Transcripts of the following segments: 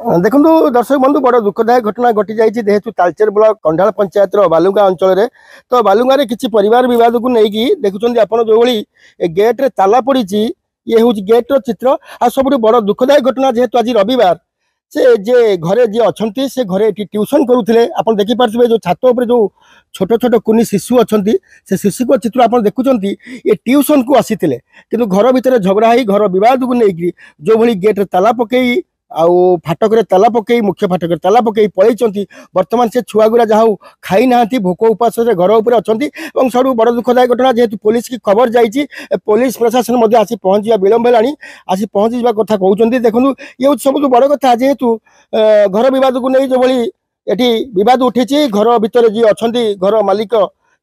देखो दर्शक बंधु बड़ दुखदायक घटना घटी जाइए जेहेतु तालचेर ब्लॉक कंढाल पंचायत बालुंगा अंचल तो बालुंगा किसी परिवार विवाद को लेकिन देखुं आप जो गेट रे ताला पड़ी ये हूँ गेट रो चित्र आ सब बड़ दुखदायक घटना जेहेतु आज रविवार से जे घरे जी अच्छा से घरे ट्यूशन करुले आप देखिपे जो छात उपर जो छोट छोट कुनी शिशु अच्छा से शिशु को चित्र आप देखुं ये ट्यूशन को आसी कि घर भितर झगड़ा ही घर बद को लेकिन जो भाई गेट ताला पकई आउ फाटक ताला पकई मुख्य फाटक ताला पकई पलैंट बर्तमान से छुआ गुड़ा जहाँ खाई ना भोक उपास घर उपर अच्छा सब बड़ दुखदायक घटना जेहेतु पुलिस की खबर जाइए पुलिस प्रशासन आसी पहुँचा विलंब है आसी पहुँची कथा कहते देखो ये सब बड़ कथा जेहेतु घर बद को नहीं जो भाई ये बद उठी घर भितर जी अच्छा घर मालिक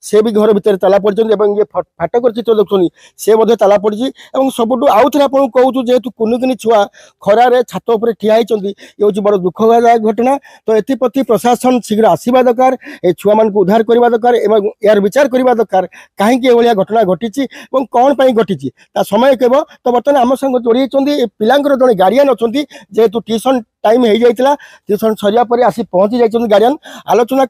से भी घर भितर ताला पड़ी ये फाटक चित्र देखुनी से ताला पड़ी सब आउ थे आपको कहूँ जेहेतु कुनुकुनी छुआ खरार छात उपर ठिया होती ये हूँ बड़ दुखदायक घटना तो एप्रति प्रशासन शीघ्र आसवा दरकार ए छुआ मान उद्धार करने दरकार यार विचार करने दरकार कहीं घटना घटी कौन पर घटी समय केव तो बर्तमान आम संग जोड़ी पिलांकर जड़े गार्डियन अच्छा जेहेतु ट्यूशन टाइम हो जाता ट्यूशन सरिया पर आसी पहुँची जाइए गार्डियन आलोचना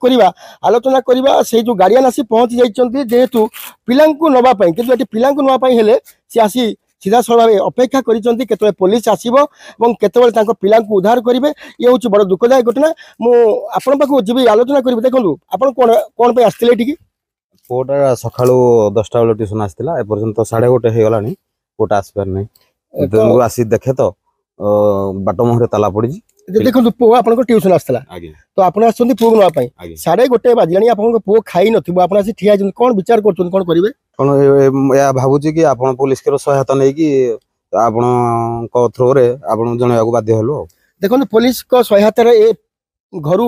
करवा से जो गार्डियन आसी पहुँची जाइए जेहेतु पिला नापी कि पिला नापी सी आसी सीधा साल भाव अपेक्षा कर पुलिस आसो केतवे पिला उद्धार करेंगे ये हूँ बड़ दुखदायक घटना मुझे पाखु जी आलोचना करी देखो आप कौन पे आसते ये पुआटा सका 10टा बेल ट्यूशन आसाला एपर्यंत 1:30 हो गला पुआटा आसपार नहीं आसी देखे तो बाट मुहर ताला पड़ी देखो पु आप ट्यूशन आसला तो आप पुओ नापी 1:30 बाजिला आप पुओ खाई नथिबो आप ठिया कौन विचार कर कौन करेंगे कौन या भावुची कि आप पुलिस के सहायता नहीं कि आपण थ्रो रे आपण जणेवा बाध्य हलो देखो पुलिस को सहायता घर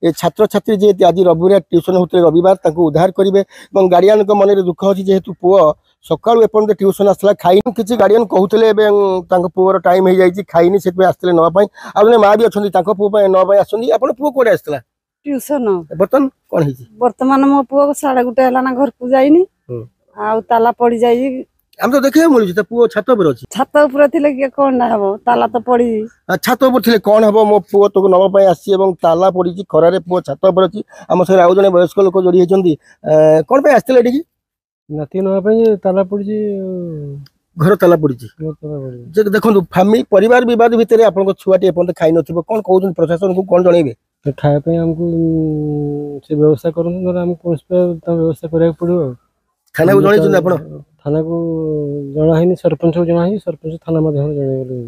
ये छात्र छात्री जे आज रविवार ट्यूशन होते रविवार उद्धार करेंगे गार्डियन मन में दुख अच्छी जेहेतु पुओ सका एपर्यंत ट्यूशन आसला खाई किसी गार्डियन कहते पुओर टाइम हो जाए खाई से आसते नापी आने माँ भी अच्छा पुओ नापी आसती आप पुओ कौटे आसला ट्यूशन बर्तमान कौन बर्तमान मो पुओ 1:30 है घर को जाइनी ताला पड़ जाए हम तो देखिए मिलूँ पुओ छात उपर अच्छी छात उपर थे कौन हम ताला तो पड़ी छात उपर थे कौन हम मो पुओ तो नापी आसी ताला पड़ी खरारे पुओ छात उपर अच्छी आम सर आउ जड़े वयस्क लोक जोड़ी होती कौन पे आसते ये नाती नापी ताला पड़ी घर ताला पड़ी देखो फैमिली परिवार बद भितर आप छुआटी एपर्यंत खाई न कौन कहते प्रशासन को कौन जनइबे खायापी आमको से व्यवस्था करमको व्यवस्था करा पड़ो थाना को जन थाना को जना सरपंच को जना सरपंच थाना जनइबे